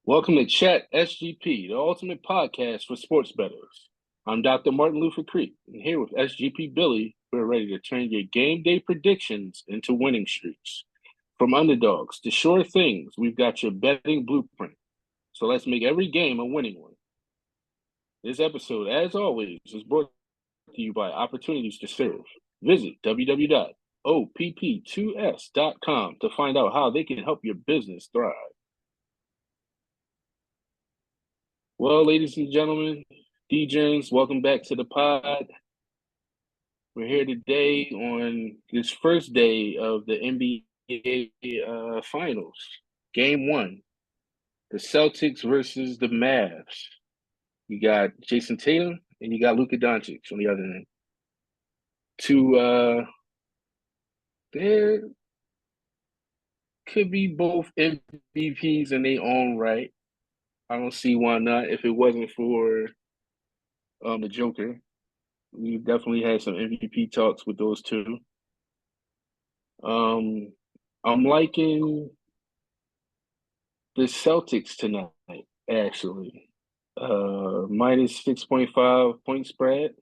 Welcome to Chat SGP, the ultimate podcast for sports bettors. I'm Dr. Martin Luther Creek, and here with SGP Billie, we're ready to turn your game day predictions into winning streaks. From underdogs to sure things, we've got your betting blueprint. So let's make every game a winning one. This episode, as always, is brought to you by Opportunities to Serve. Visit www.opp2s.com to find out how they can help your business thrive. Well, ladies and gentlemen, DJs, welcome back to the pod. We're here today on this first day of the NBA Finals. Game 1, the Celtics versus the Mavs. You got Jason Tatum and you got Luka Doncic on the other end. There could be both MVPs in their own right. I don't see why not. If it wasn't for the Joker, we definitely had some MVP talks with those two. I'm liking the Celtics tonight, actually. Minus 6.5 point spread.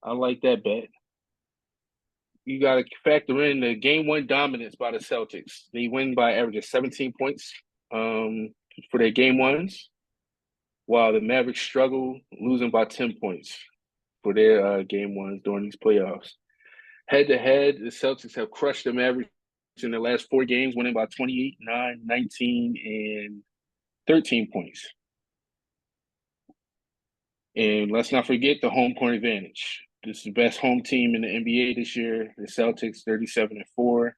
I like that bet. You got to factor in the game 1 dominance by the Celtics. They win by average of 17 points for their game 1s, while the Mavericks struggle, losing by 10 points for their game 1s during these playoffs. Head-to-head, the Celtics have crushed the Mavericks in the last 4 games, winning by 28, 9, 19, and 13 points. And let's not forget the home court advantage. This is the best home team in the NBA this year. The Celtics 37-4.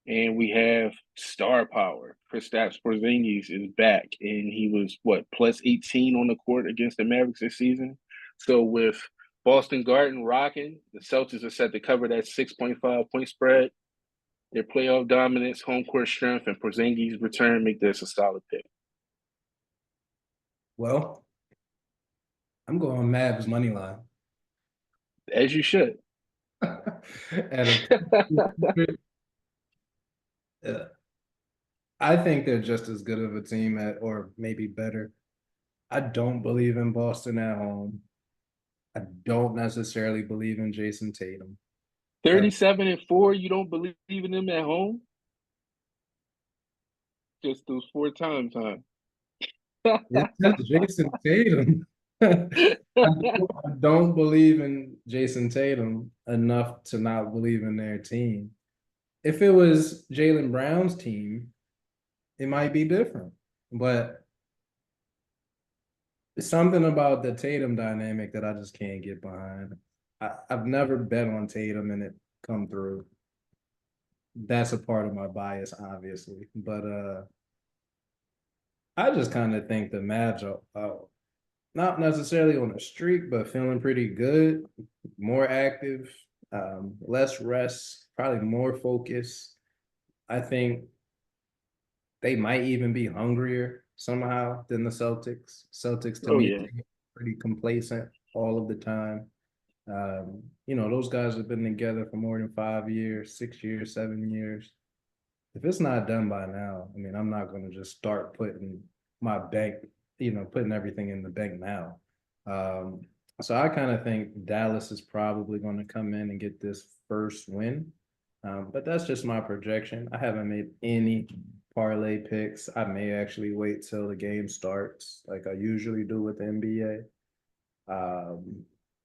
And we have star power. Kristaps Porzingis is back, and he was, plus 18 on the court against the Mavericks this season. So with Boston Garden rocking, the Celtics are set to cover that 6.5 point spread. Their playoff dominance, home court strength, and Porzingis' return make this a solid pick. Well, I'm going Mavs money line. As you should. I think they're just as good of a team or maybe better. I don't believe in Boston at home. I don't necessarily believe in Jason Tatum. 37-4, you don't believe in them at home? Just those 4 times, huh? It's just Jason Tatum. I don't believe in Jason Tatum enough to not believe in their team. If it was Jaylen Brown's team, it might be different. But it's something about the Tatum dynamic that I just can't get behind. I've never bet on Tatum and it come through. That's a part of my bias, obviously. But I just kind of think the Mavs are not necessarily on a streak, but feeling pretty good, more active, less rest, probably more focus. I think they might even be hungrier somehow than the Celtics. Celtics to me pretty complacent all of the time. Those guys have been together for more than 5 years, 6 years, 7 years. If it's not done by now, I mean, I'm not going to just start putting my bank, putting everything in the bank now. So I kind of think Dallas is probably going to come in and get this first win. But that's just my projection. I haven't made any parlay picks. I may actually wait till the game starts, like I usually do with the NBA.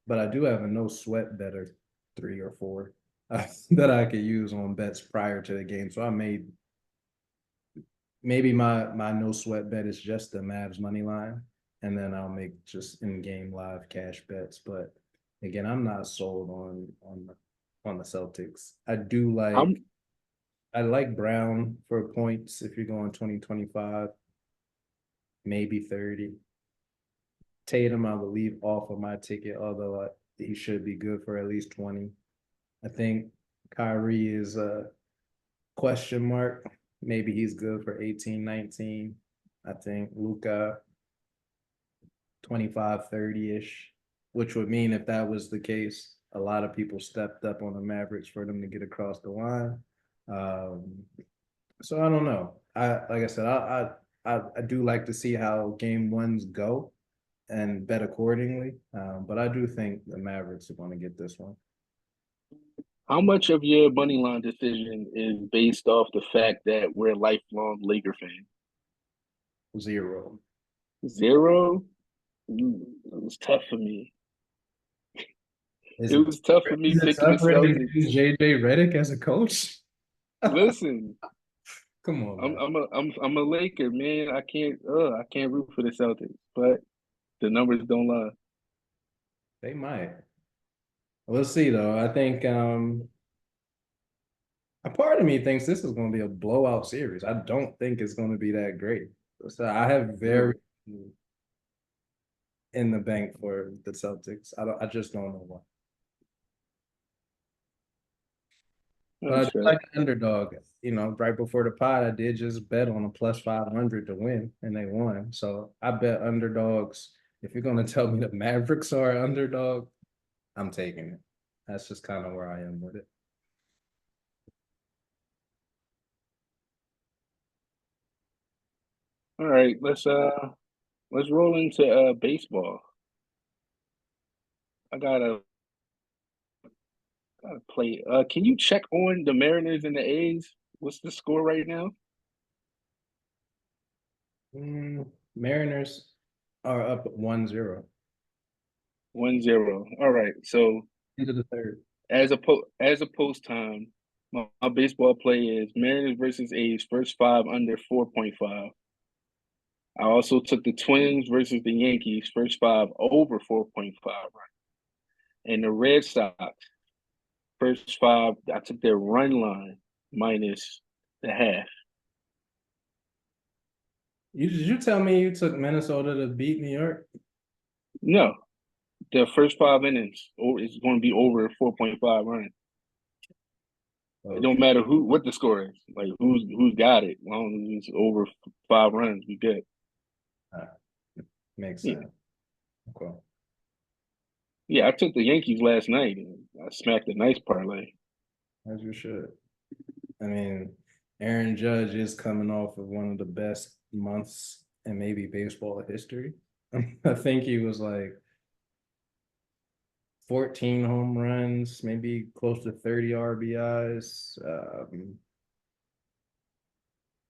But I do have a no sweat better 3 or 4 that I could use on bets prior to the game. So I maybe my no sweat bet is just the Mavs money line, and then I'll make just in-game live cash bets. But again, I'm not sold on the Celtics. I like Brown for points if you're going 20-25, maybe 30. Tatum, I will leave off of my ticket, although he should be good for at least 20. I think Kyrie is a question mark. Maybe he's good for 18, 19. I think Luka 25, 30-ish, which would mean if that was the case, a lot of people stepped up on the Mavericks for them to get across the line. So I don't know. Like I said, I do like to see how game ones go and bet accordingly. But I do think the Mavericks are going to get this one. How much of your money line decision is based off the fact that we're lifelong Laker fans? 0. Zero? It was tough for me. Is It it was tough for me is it picking the tougher to Celtics. use JJ Redick as a coach? Listen, Come on, man. I'm a Laker, man. I can't root for the Celtics, but the numbers don't lie. They might. We'll see though. I think a part of me thinks this is going to be a blowout series. I don't think it's going to be that great. So I have very Really. in the bank for the Celtics. I just don't know why. But I do Understood. like the underdog. You know, right before the pod, I did just bet on a plus 500 to win, and they won. So I bet underdogs. If you're going to tell me the Mavericks are an underdog, I'm taking it. That's just kind of where I am with it. All right, let's roll into baseball. I gotta play. Can you check on the Mariners and the A's? What's the score right now? Mariners are up 1-0 1-0. All right. So into the third. as a post time, my baseball play is Mariners versus A's first five under 4.5. I also took the Twins versus the Yankees first five over 4.5, and the Red Sox first five. I took their run line minus the half. Did you tell me you took Minnesota to beat New York? No, the first 5 innings is going to be over 4.5 run. It don't Okay. matter what the score is. Like who's got it. As long as it's over 5 runs, we good. All right. Makes Yeah, sense. Okay. yeah. I took the Yankees last night and I smacked a nice parlay. As you should. I mean, Aaron Judge is coming off of one of the best months in maybe baseball history. I think he was like 14 home runs, maybe close to 30 RBIs.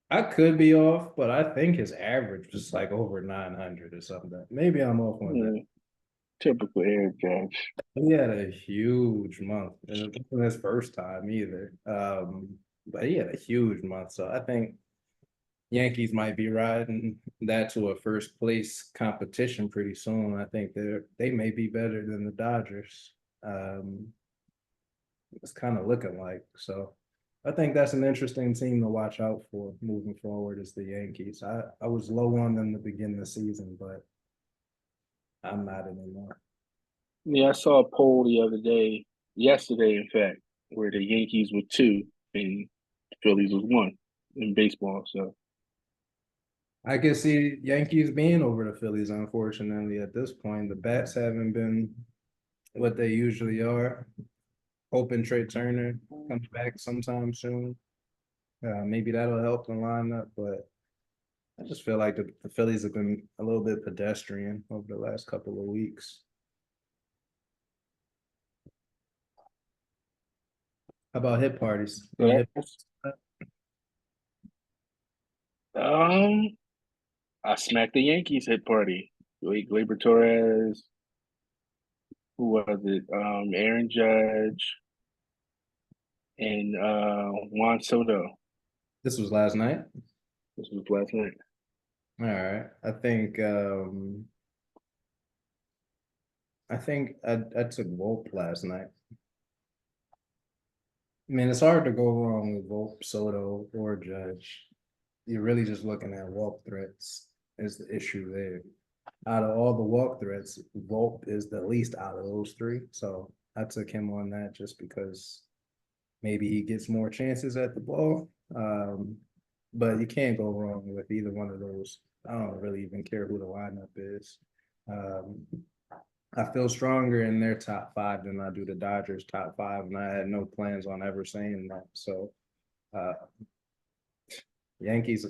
I could be off, but I think his average was like over 900 or something. Maybe I'm off on that. Yeah, typical Aaron Judge. He had a huge month, and it wasn't his first time either. But he had a huge month, so I think Yankees might be riding that to a first place competition pretty soon. I think they may be better than the Dodgers. Um, it's kind of looking like so. I think that's an interesting team to watch out for moving forward is the Yankees. I was low on them to begin the season, but I'm not anymore. Yeah, I saw a poll the other day, yesterday, in fact, where the Yankees were two and the Phillies was one in baseball. So I can see Yankees being over the Phillies, unfortunately, at this point. The bats haven't been what they usually are. Hoping Trey Turner comes back sometime soon. Maybe that'll help the lineup, but I just feel like the Phillies have been a little bit pedestrian over the last couple of weeks. How about hit parties? Any hit that's um I smacked the Yankees hit party. Gleyber Torres, who was it? Aaron Judge and Juan Soto. This was last night. This was last night. All right. I think I took Volpe last night. I mean, it's hard to go wrong with Volpe, Soto, or Judge. You're really just looking at walk threats is the issue there. Out of all the walk threats, Volpe is the least out of those three. So I took him on that just because maybe he gets more chances at the ball. But you can't go wrong with either one of those. I don't really even care who the lineup is. Um, I feel stronger in their top five than I do the Dodgers top five, and I had no plans on ever saying that. So uh, Yankees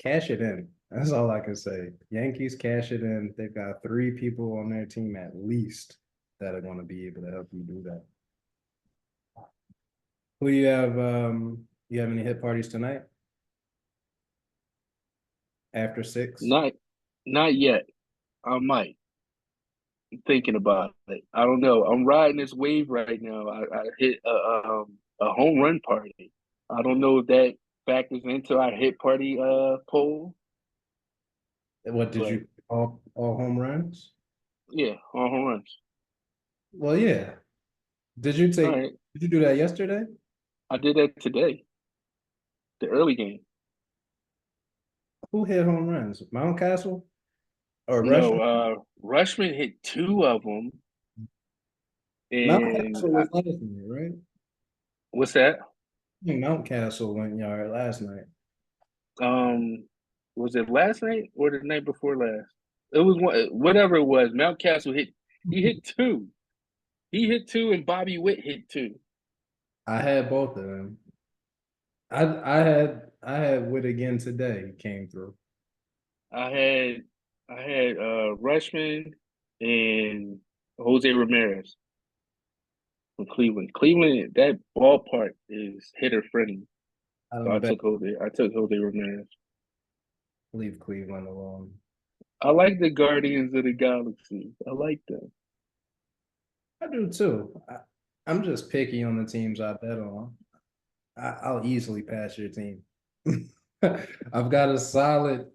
cash it in. That's all I can say. Yankees cash it in. They've got 3 people on their team at least that are going to be able to help you do that. Who you have? You have any hit parties tonight? After 6? Not yet. I might. I'm thinking about it. I don't know. I'm riding this wave right now. I hit a home run party. I don't know if that factors into our hit party poll, What did but you all home runs? yeah, all home runs. Well, yeah. Did you All take? right. Did you do that yesterday? I did that today, the early game. Who hit home runs? Mountcastle or No, Rushman? Rushman hit 2 of them, and Mountcastle was last night, right? what's that? I think Mountcastle went yard last night. Um, was it last night or the night before last? It was whatever it was. Mountcastle hit. He hit two. He hit two, and Bobby Witt hit two. I had both of them. I had Witt again today. He came through. I had Rushman and Jose Ramirez from Cleveland. Cleveland, that ballpark is hitter friendly. I So I don't bet. took Jose. I took Jose Ramirez. Leave Cleveland alone. I like the Guardians of the Galaxy. I like them. I do too. I'm just picky on the teams I bet on. I'll easily pass your team. I've got a solid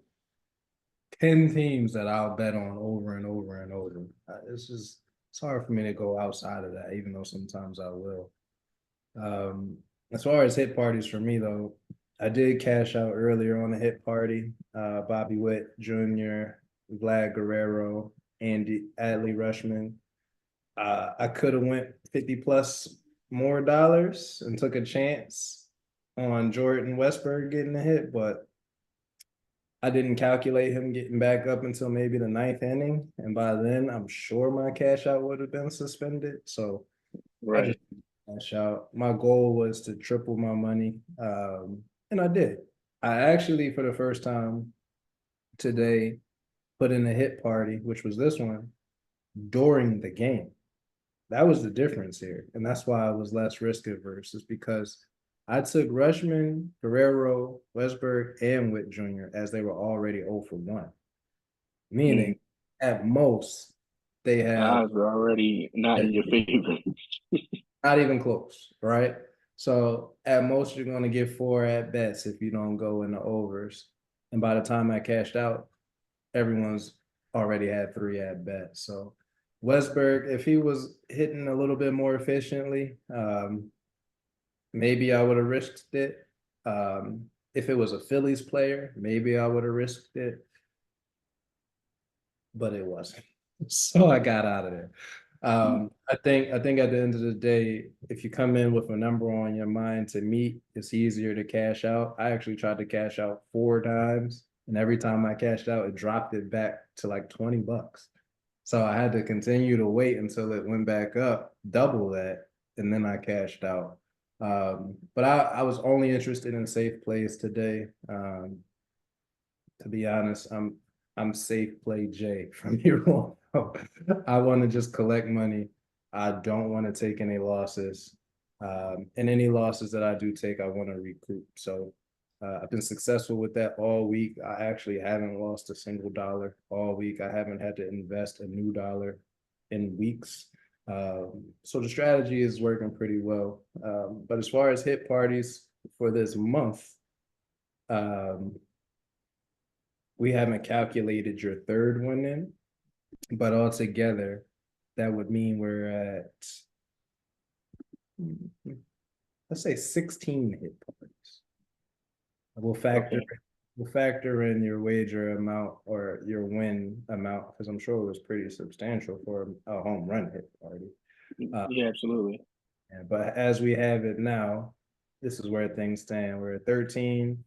10 teams that I'll bet on over and over and over. It's hard for me to go outside of that, even though sometimes I will. As far as hit parties for me though, I did cash out earlier on a hit party. Bobby Witt Jr., Vlad Guerrero, Andy Adley Rushman. I could have went 50 plus more dollars and took a chance on Jordan Westberg getting a hit, but I didn't calculate him getting back up until maybe the 9th inning. And by then, I'm sure my cash out would have been suspended. So I Right. just cash out. My goal was to triple my money. And I did. I actually, for the first time today, put in a hit party, which was this one, during the game. That was the difference here. And that's why I was less risk averse, is because I took Rushman, Guerrero, Westberg, and Witt Jr. as they were already 0 for 1. Meaning, Mm. at most, they have Odds are already not in your favor. not even close, right? So at most, you're going to get 4 at bats if you don't go in the overs. And by the time I cashed out, everyone's already had 3 at bats. So Westberg, if he was hitting a little bit more efficiently, maybe I would have risked it. If it was a Phillies player, maybe I would have risked it, but it wasn't. So I got out of there. I think at the end of the day, if you come in with a number on your mind to meet, it's easier to cash out. I actually tried to cash out 4 times, and every time I cashed out, it dropped it back to like $20. So I had to continue to wait until it went back up, double that, and then I cashed out. But I was only interested in safe plays today. To be honest, I'm safe play J from here on. I want to just collect money. I don't want to take any losses. And any losses that I do take, I want to recoup. So I've been successful with that all week. I actually haven't lost a single dollar all week. I haven't had to invest a new dollar in weeks. So the strategy is working pretty well. But as far as hit parties for this month, um, we haven't calculated your third one in, but altogether, that would mean we're at, let's say 16 hit parties. We'll factor Okay. we'll factor in your wager amount or your win amount, because I'm sure it was pretty substantial for a home run hit party. Yeah, absolutely. But as we have it now, this is where things stand. We're at 13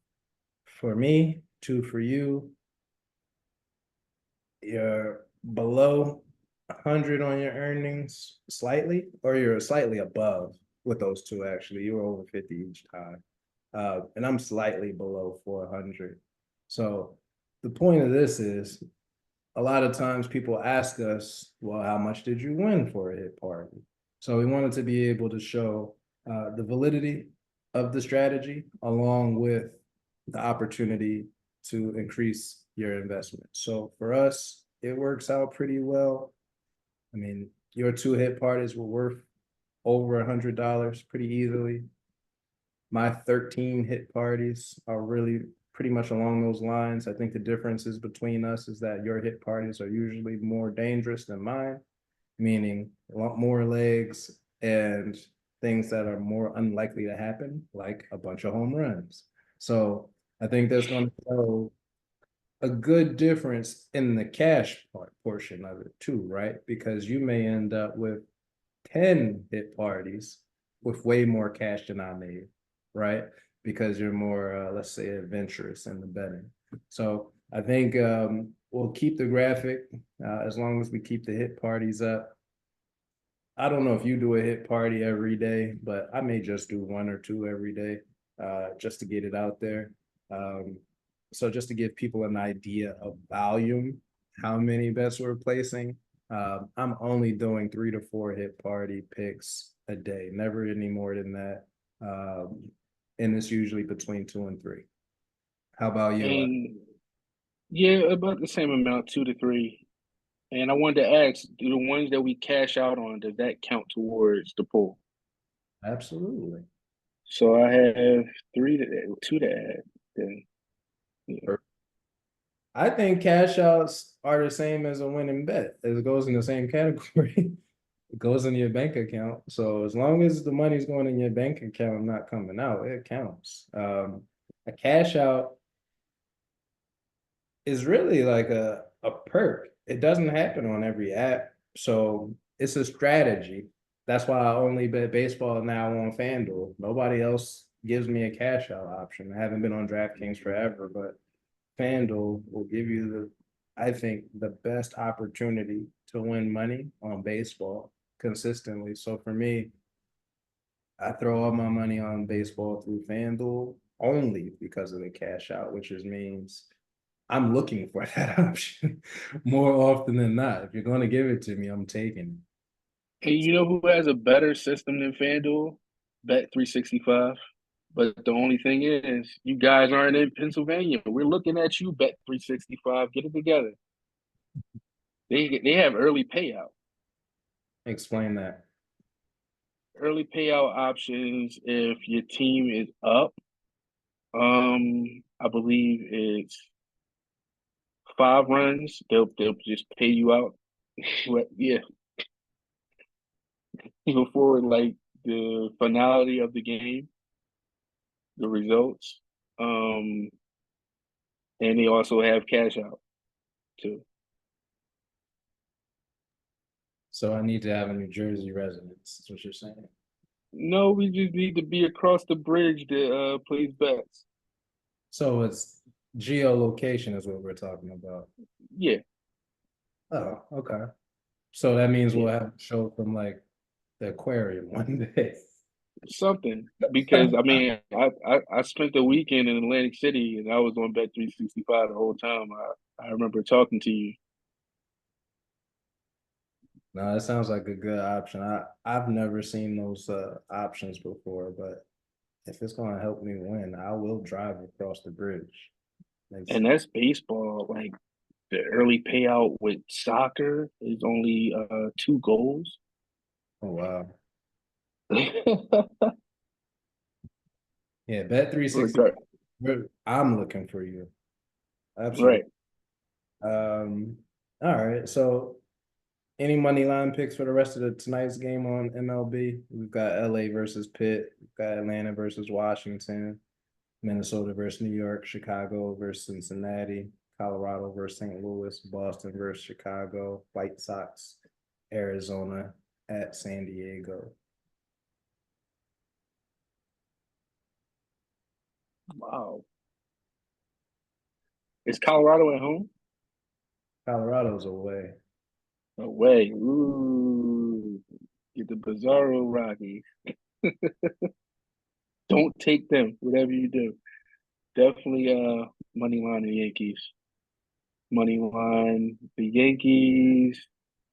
for me, 2 for you. You're below 100 on your earnings slightly, or you're slightly above with those two, actually. You were over 50 each time. And I'm slightly below 400. So the point of this is a lot of times people ask us, well, how much did you win for a hit party? So we wanted to be able to show the validity of the strategy along with the opportunity to increase your investment. So for us, it works out pretty well. I mean, your 2 hit parties were worth over $100 pretty easily. My 13 hit parties are really pretty much along those lines. I think the differences between us is that your hit parties are usually more dangerous than mine, meaning a lot more legs and things that are more unlikely to happen, like a bunch of home runs. So I think that's going to show a good difference in the cash portion of it too, right? Because you may end up with 10 hit parties with way more cash than I made, right? Because you're more, let's say, adventurous in the betting. So I think we'll keep the graphic as long as we keep the hit parties up. I don't know if you do a hit party every day, but I may just do 1 or 2 every day just to get it out there. So just to give people an idea of volume, how many bets we're placing, I'm only doing 3 to 4 hit party picks a day, never any more than that. And it's usually between 2 and 3. How about you? And yeah, about the same amount, 2 to 3. And I wanted to ask, do the ones that we cash out on, does that count towards the pool? Absolutely. So I have 2 to add. Then yeah. I think cash outs are the same as a winning bet. It goes in the same category. It goes in your bank account. So as long as the money's going in your bank account, not coming out, it counts. A cash out is really like a perk. It doesn't happen on every app. So it's a strategy. That's why I only bet baseball now on FanDuel. Nobody else gives me a cash out option. I haven't been on DraftKings forever, but FanDuel will give you I think, the best opportunity to win money on baseball consistently. So for me, I throw all my money on baseball through FanDuel only because of the cash out, which just means I'm looking for that option more often than not. If you're going to give it to me, I'm taking And you know who has a better system than FanDuel? Bet365. But the only thing is, you guys aren't in Pennsylvania. We're looking at you, Bet365. Get it together. They have early payout. it. Explain that. Early payout options if your team is up. I believe it's 5 runs. They'll just pay you out. Yeah, before like the finality of the game, the results. Um, and they also have cash out too. So I need to have a New Jersey residence. That's what you're saying. No, we just need to be across the bridge to place bets. So it's geolocation is what we're talking about. Yeah, Oh, okay. So that means yeah, we'll have a show from like the aquarium one day. something. Because I mean, I spent the weekend in Atlantic City and I was on Bet365 the whole time. I remember talking to you. No, that sounds like a good option. I've never seen those options before, but if it's going to help me win, I will drive across the bridge. Makes And that's baseball. Like the early payout with soccer is only 2 goals. Oh wow. Yeah, bet 360. Regard, I'm looking for you. Absolutely. right. All right. So any money line picks for the rest of the tonight's game on MLB? We've got LA versus Pitt, we've got Atlanta versus Washington, Minnesota versus New York, Chicago versus Cincinnati, Colorado versus St. Louis, Boston versus Chicago, White Sox, Arizona at San Diego. Wow. Is Colorado at home? Colorado's away. Away. Ooh. Get the Bizarro Rockies. Don't take them, whatever you do. Definitely money line the Yankees. Money line, the Yankees,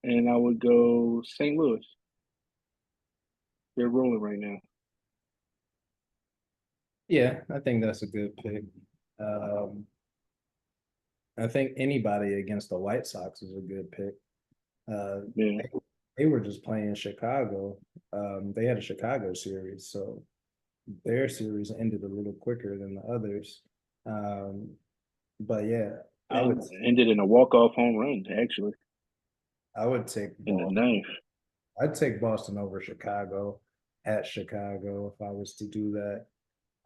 and I would go St. Louis. They're rolling right now. Yeah, I think that's a good pick. Um, I think anybody against the White Sox is a good pick. Yeah. They were just playing Chicago. They had a Chicago series, so their series ended a little quicker than the others. Um, but yeah, I would And ended in a walk-off home run, actually, I would take in the Boston. ninth. I'd take Boston over Chicago at Chicago if I was to do that.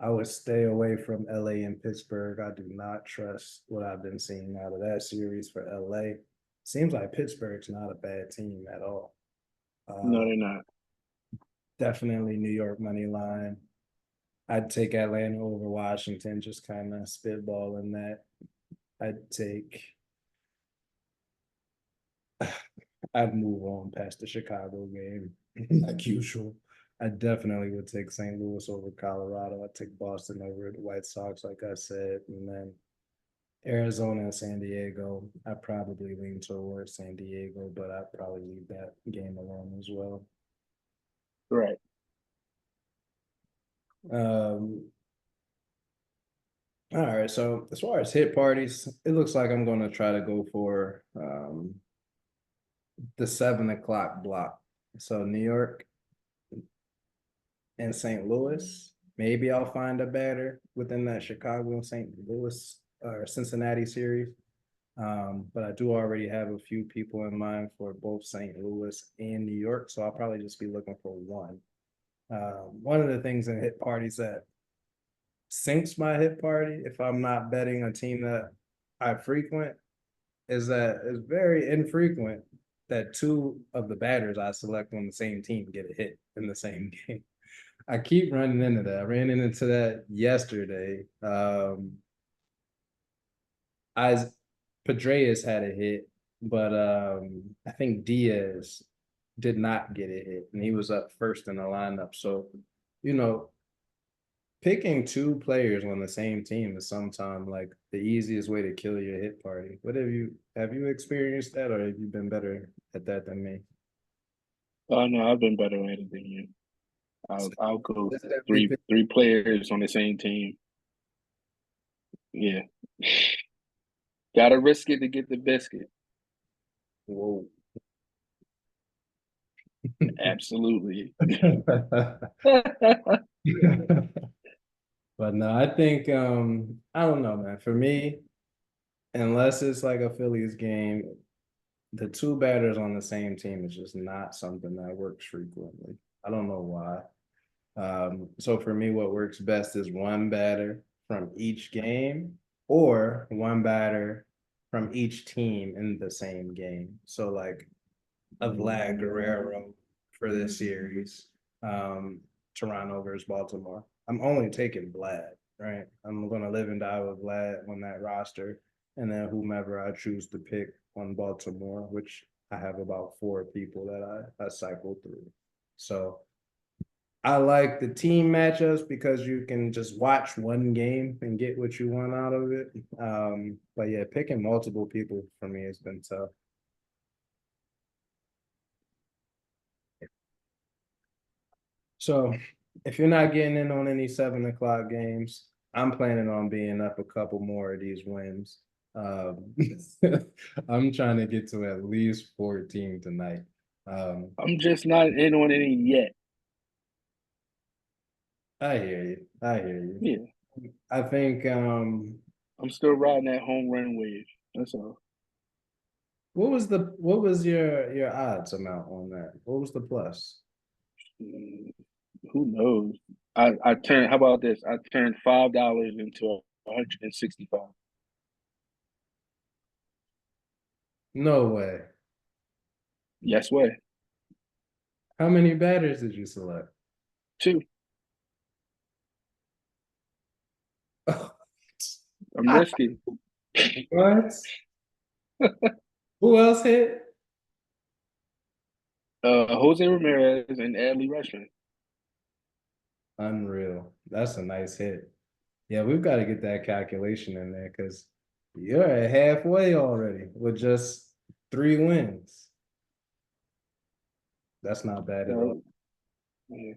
I would stay away from LA and Pittsburgh. I do not trust what I've been seeing out of that series for LA. Seems like Pittsburgh's not a bad team at all. No, Uh, they're not. Definitely New York money line. I'd take Atlanta over Washington, just kind of spitballing that. I'd take, I'd move on past the Chicago game, like usual. I definitely would take St. Louis over Colorado. I'd take Boston over the White Sox, like I said. And then Arizona and San Diego, I probably lean towards San Diego, but I'd probably leave that game alone as well. Right. Um, all right, so as far as hit parties, it looks like I'm going to try to go for the 7 o'clock block. So New York and St. Louis. Maybe I'll find a batter within that Chicago and St. Louis or Cincinnati series. But I do already have a few people in mind for both St. Louis and New York, so I'll probably just be looking for one. One of the things in hit parties that sinks my hit party, if I'm not betting a team that I frequent, is that it's very infrequent that two of the batters I select on the same team get a hit in the same game. I keep running into that. I ran into that yesterday. I Pedreas had a hit, but I think Diaz did not get a hit, and he was up first in the lineup. So, you know, picking two players on the same team is sometimes like the easiest way to kill your hit party. What have you experienced that, or have you been better at that than me? Oh no, I've been better at it than you. I'll go Let's definitely three pick. three players on the same team. Yeah. Gotta risk it to get the biscuit. Whoa. Absolutely. But no, I think I don't know, man. For me, unless it's like a Phillies game, the two batters on the same team is just not something that works frequently. I don't know why. So for me, what works best is one batter from each game or one batter from each team in the same game. So like a Vlad Guerrero for this series, um, Toronto versus Baltimore. I'm only taking Vlad, right? I'm gonna live and die with Vlad on that roster, and then whomever I choose to pick on Baltimore, which I have about four people that I cycle through. So I like the team matchups because you can just watch one game and get what you want out of it. But yeah, picking multiple people for me has been tough. So if you're not getting in on any 7 o'clock games, I'm planning on being up a couple more of these wins. Um, I'm trying to get to at least 14 tonight. Um, I'm just not in on any yet. I hear you. I hear you. Yeah. I think I'm still riding that home run wave. That's all. what was your odds amount on that? What was the plus? Mm, who knows? I turned how about this? I turned $5 into 165. No way. Yes way. How many batters did you select? Two. I'm risky. What? Who else hit? Jose Ramirez and Adley Rutschman. Unreal. That's a nice hit. Yeah, we've got to get that calculation in there because You're at halfway already with just 3 wins. That's not bad at all. Yeah.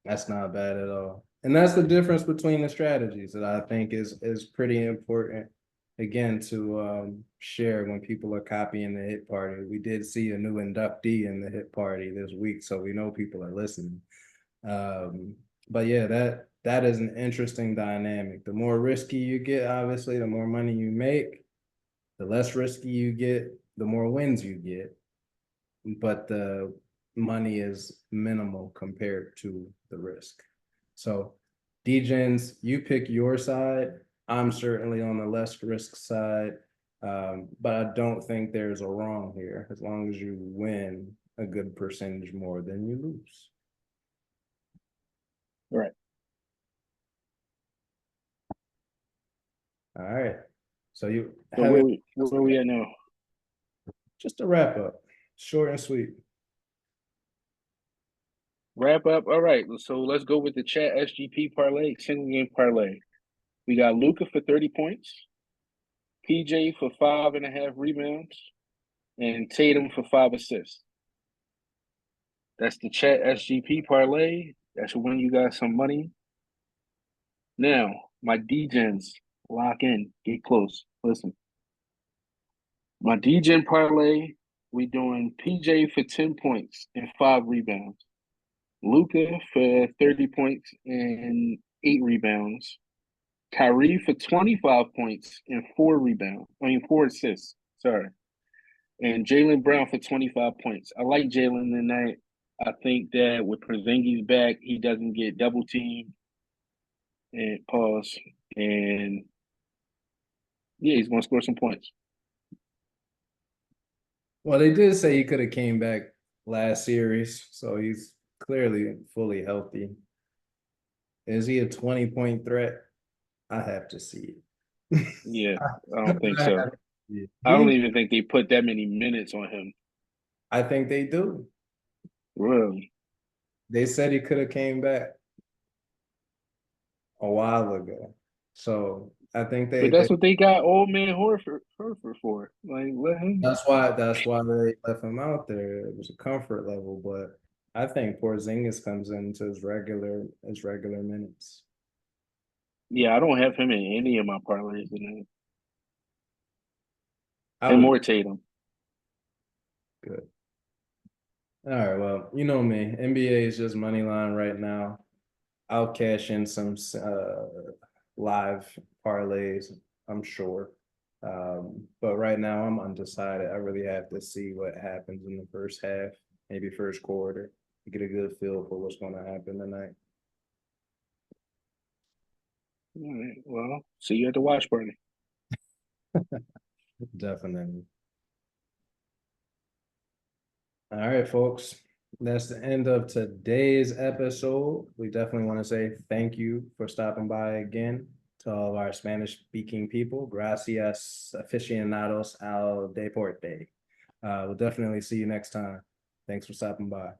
That's not bad at all. And that's the difference between the strategies that I think is pretty important, again, to share when people are copying the hit party. We did see a new inductee in the hit party this week, so we know people are listening. But yeah, that is an interesting dynamic. The more risky you get, obviously, the more money you make. The less risky you get, the more wins you get. But the money is minimal compared to the risk. So, DGens, you pick your side. I'm certainly on the less risk side, but I don't think there's a wrong here as long as you win a good percentage more than you lose. Right. All right. So you So have where we at now? just a wrap up, short and sweet. Wrap up. All right. So let's go with the Chat SGP parlay, single game parlay. We got Luka for 30 points, PJ for 5.5 rebounds, and Tatum for 5 assists. That's the Chat SGP parlay. That's when you got some money. Now, my DGens, lock in, get close. Listen. My DGen parlay, we doing PJ for 10 points and 5 rebounds. Luka for 30 points and 8 rebounds. Kyrie for 25 points and 4 assists. Sorry. And Jaylen Brown for 25 points. I like Jaylen tonight. I think that with Porzingis back, he doesn't get double teamed. And pause. And yeah, he's going to score some points. Well, they did say he could have came back last series, so he's clearly fully healthy. Is he a 20-point threat? I have to see it. Yeah, I don't think so. Yeah. I don't even think they put that many minutes on him. I think they do. Really? They said he could have came back a while ago. So I think But that's what they got old man Horford for. Like, let him. that's why they left him out there. It was a comfort level, but I think Porzingis comes into his regular minutes. Yeah, I don't have him in any of my parlays tonight. I And would more Tatum. good. All right, well, you know me. NBA is just money line right now. I'll cash in some live parlays, I'm sure. But right now I'm undecided. I really have to see what happens in the first half, maybe first quarter, to get a good feel for what's going to happen tonight. All right. Well, see you at the watch party. Definitely. All right, folks. That's the end of today's episode. We definitely want to say thank you for stopping by again to all of our Spanish-speaking people. Gracias, aficionados al deporte. We'll definitely see you next time. Thanks for stopping by.